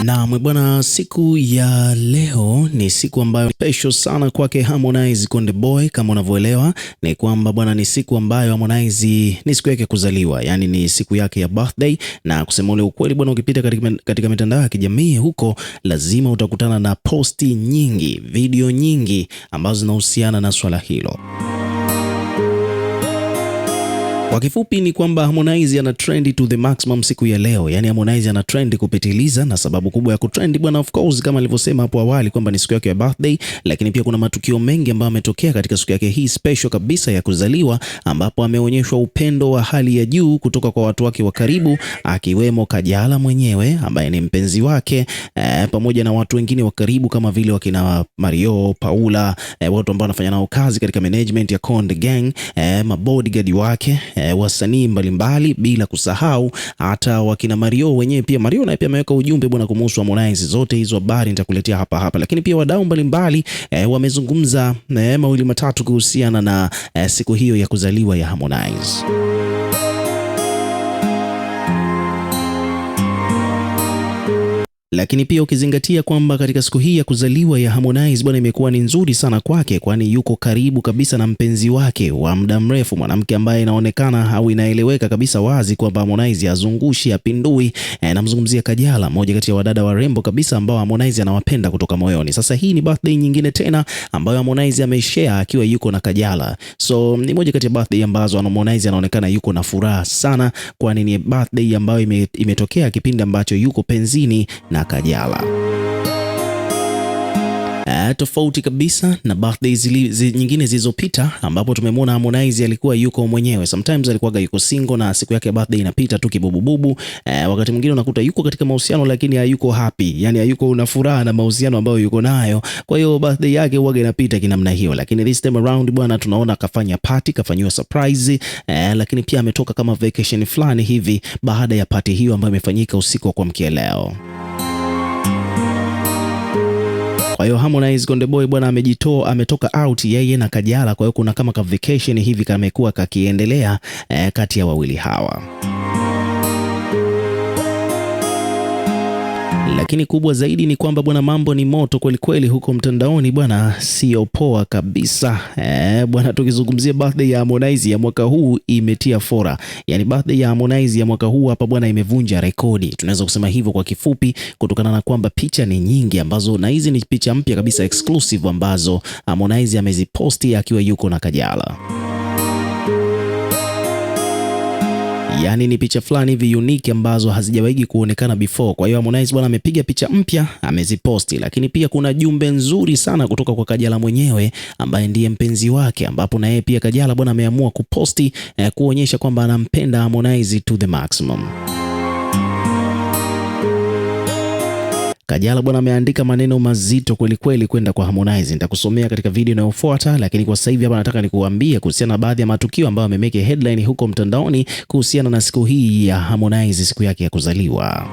Na bwana, siku ya leo ni siku ambayo special sana kwake Harmonize Konde Boy. Kama unavyoelewa ni kwamba bwana, ni siku ambayo Harmonize ni siku yake kuzaliwa, yani ni siku yake ya birthday. Na kusema ule ukweli bwana, ukipita katika mitandao ya kijamii huko, lazima utakutana na posti nyingi, video nyingi ambazo zinahusiana na swala hilo. Kwa kifupi ni kwamba Harmonize ana trend to the maximum siku ya leo. Yani Harmonize ana trend kupitiliza, na sababu kubwa ya kutrend bwana, of course, kama nilivyosema hapo awali kwamba ni siku yake ya birthday, lakini pia kuna matukio mengi ambayo yametokea katika siku yake hii special kabisa ya kuzaliwa, ambapo ameonyeshwa upendo wa hali ya juu kutoka kwa watu wake wa karibu, akiwemo Kajala mwenyewe ambaye ni mpenzi wake, pamoja na watu wengine wa karibu kama vile wakina Mario, Paula, watu ambao wanafanya nao kazi katika management ya Konde Gang, mabodyguard wake, wasanii mbalimbali, bila kusahau hata wakina Mario wenyewe. Pia Mario naye pia ameweka ujumbe bwana kumhusu Harmonize. Zote hizo habari nitakuletea hapa, lakini pia wadau mbalimbali wamezungumza mawili matatu kuhusiana na siku hiyo ya kuzaliwa ya Harmonize. Lakini pia ukizingatia kwamba katika siku hii ya kuzaliwa ya Harmonize bwana, imekuwa ni nzuri sana kwake, kwani yuko karibu kabisa na mpenzi wake wa muda mrefu, mwanamke ambaye inaonekana au inaeleweka kabisa wazi kwamba Harmonize azungushi apindui. Namzungumzia Kajala, mmoja kati ya wadada warembo kabisa ambao Harmonize anawapenda kutoka moyoni. Sasa hii ni birthday nyingine tena ambayo Harmonize ameshare akiwa yuko na Kajala. So ni moja kati ya birthday ambazo Harmonize anaonekana yuko na furaha sana, kwani ni birthday ambayo imetokea kipindi ambacho yuko penzini na Kajala. Tofauti kabisa na birthdays nyingine zilizopita ambapo tumemwona Harmonize alikuwa yuko mwenyewe. Sometimes alikuwa yuko single na siku yake ya birthday inapita tu kibubububu. Wakati mwingine unakuta yuko katika mahusiano lakini hayuko happy, yani hayuko una furaha na mahusiano ambayo yuko nayo. Kwa hiyo birthday yake huwa inapita kinamna hiyo, lakini this time around bwana, tunaona akafanya party, kafanywa surprise, lakini pia ametoka kama vacation fulani hivi baada ya party hiyo ambayo imefanyika usiku wa kuamkia leo. Kwa hiyo Harmonize Konde Boy bwana ametoka out yeye na Kajala. Kwa hiyo kuna kama ka vacation hivi kamekuwa kakiendelea kati ya wawili hawa. Lakini kubwa zaidi ni kwamba bwana, mambo ni moto kweli kweli huko mtandaoni bwana, sio poa kabisa. Bwana, tukizungumzia birthday ya Harmonize ya mwaka huu imetia fora. Yani birthday ya Harmonize ya mwaka huu hapa bwana, imevunja rekodi. Tunaweza kusema hivyo kwa kifupi, kutokana na kwamba picha ni nyingi ambazo, na hizi ni picha mpya kabisa exclusive ambazo Harmonize ameziposti akiwa yuko na Kajala. Yani ni picha fulani hivi unique ambazo hazijawahi kuonekana before. Kwa hiyo Harmonize bwana amepiga picha mpya ameziposti, lakini pia kuna jumbe nzuri sana kutoka kwa Kajala mwenyewe ambaye ndiye mpenzi wake, ambapo na yeye pia Kajala bwana ameamua kuposti kuonyesha kwamba anampenda Harmonize to the maximum. Kajala bwana ameandika maneno mazito kweli kweli kwenda kwa Harmonize. Nitakusomea katika video inayofuata, lakini kwa sasa hivi hapa nataka nikuambie kuhusiana na baadhi ya matukio ambayo yamemeke headline huko mtandaoni kuhusiana na siku hii ya Harmonize, siku yake ya kuzaliwa.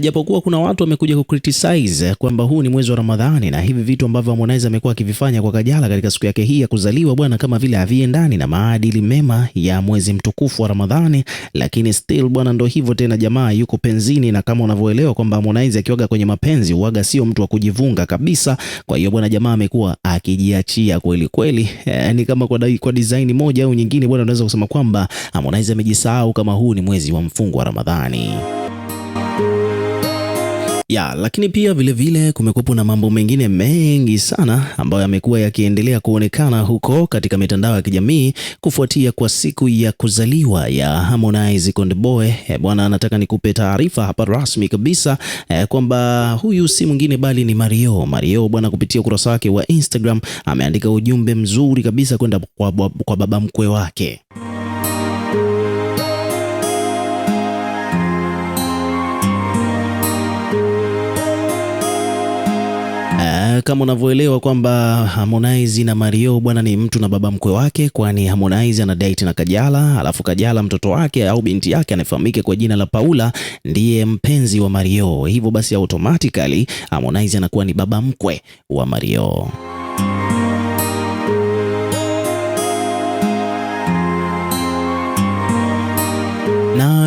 Japokuwa kuna watu wamekuja ku-criticize kwamba huu ni mwezi wa Ramadhani na hivi vitu ambavyo Harmonize amekuwa akivifanya kwa Kajala katika siku yake hii ya kuzaliwa bwana, kama vile haviendani na maadili mema ya mwezi mtukufu wa Ramadhani, lakini still bwana, ndo hivyo tena, jamaa yuko penzini, na kama unavyoelewa kwamba Harmonize akiwaga kwenye mapenzi huaga sio mtu wa kujivunga kabisa. Kwa hiyo bwana, jamaa amekuwa akijiachia kweli kweli. Ni kama kwa design moja au nyingine bwana, unaweza kusema kwamba Harmonize amejisahau kama huu ni mwezi wa mfungo wa Ramadhani. Lakini pia vile kumekuwa na mambo mengine mengi sana ambayo yamekuwa yakiendelea kuonekana huko katika mitandao ya kijamii kufuatia kwa siku ya kuzaliwa ya Harmonize Konde Boy. Bwana, nataka nikupe taarifa hapa rasmi kabisa kwamba huyu si mwingine bali ni Mario. Mario bwana, kupitia ukurasa wake wa Instagram ameandika ujumbe mzuri kabisa kwenda kwa baba mkwe wake. Kama unavyoelewa kwamba Harmonize na Mario bwana ni mtu na baba mkwe wake, kwani Harmonize ana date na Kajala, alafu Kajala mtoto wake au binti yake anafahamika kwa jina la Paula ndiye mpenzi wa Mario. Hivyo basi automatically Harmonize anakuwa ni baba mkwe wa Mario.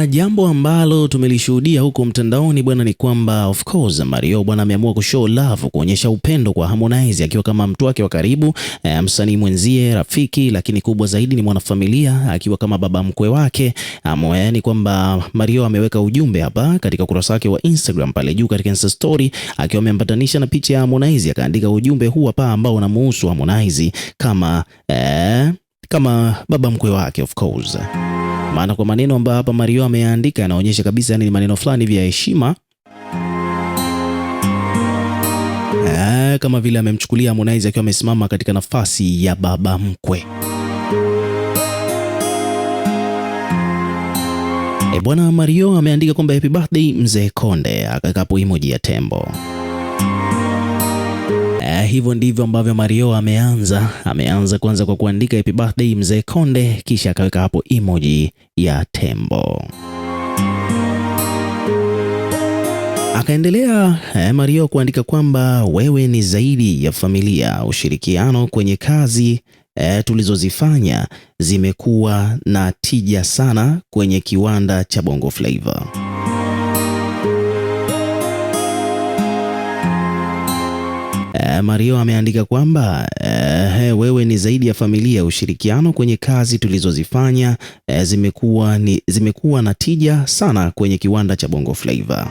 bwana, jambo ambalo tumelishuhudia huko mtandaoni bwana ni kwamba of course Mario bwana ameamua kushow love, kuonyesha upendo kwa Harmonize akiwa kama mtu wake wa karibu, msanii mwenzie, rafiki, lakini kubwa zaidi ni mwanafamilia, akiwa kama baba mkwe wake. Yaani kwamba Mario ameweka ujumbe hapa katika ukurasa wake wa Instagram pale juu katika Insta story, akiwa ameambatanisha na picha ya Harmonize, akaandika ujumbe huu hapa ambao unamuhusu Harmonize kama baba mkwe wake of course. Maana kwa maneno ambayo hapa Mario ameandika yanaonyesha kabisa, yani ni maneno fulani vya heshima, kama vile amemchukulia Harmonize akiwa amesimama katika nafasi ya baba mkwe. Bwana Mario ameandika kwamba happy birthday mzee Konde, akakapo emoji ya tembo. Hivyo ndivyo ambavyo Mario ameanza kwanza kwa kuandika happy birthday mzee Konde, kisha akaweka hapo emoji ya tembo. Akaendelea Mario kuandika kwamba wewe ni zaidi ya familia, ushirikiano kwenye kazi tulizozifanya zimekuwa na tija sana kwenye kiwanda cha Bongo Flava. Mario ameandika kwamba wewe ni zaidi ya familia, ushirikiano kwenye kazi tulizozifanya zimekuwa na tija sana kwenye kiwanda cha Bongo Flava.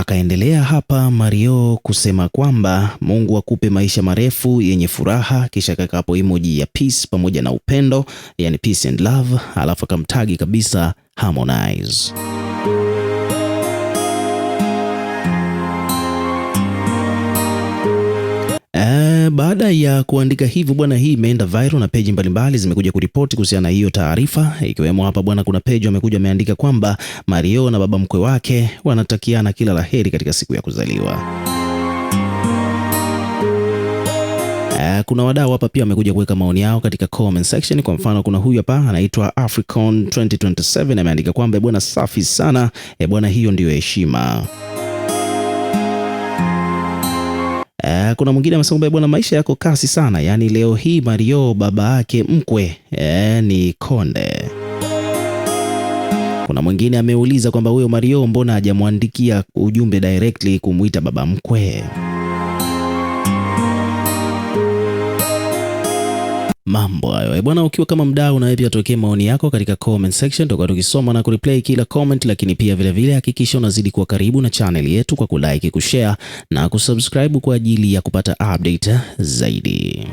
Akaendelea hapa Mario kusema kwamba Mungu akupe maisha marefu yenye furaha, kisha akaweka hapo emoji ya peace pamoja na upendo, yani peace and love, alafu akamtagi kabisa Harmonize. Baada ya kuandika hivyo bwana, hii imeenda viral na page mbalimbali zimekuja kuripoti kuhusiana na hiyo taarifa, ikiwemo hapa bwana, kuna page amekuja ameandika kwamba Mario na baba mkwe wake wanatakiana kila laheri katika siku ya kuzaliwa. Kuna wadau hapa pia wamekuja kuweka maoni yao katika comment section. Kwa mfano kuna huyu hapa anaitwa African 2027 ameandika kwamba bwana, safi sana bwana, hiyo ndiyo heshima. Kuna mwingine amesema bwana, maisha yako kasi sana, yani leo hii Mario baba yake mkwe ni Konde. Kuna mwingine ameuliza kwamba huyo Mario mbona hajamwandikia ujumbe directly kumuita baba mkwe. Mambo hayo bwana, ukiwa kama mdau na wewe pia tokee maoni yako katika comment section, tutakuwa tukisoma na kureplay kila comment, lakini pia vile hakikisha unazidi kuwa karibu na channel yetu kwa kulike, kushare na kusubscribe kwa ajili ya kupata update zaidi.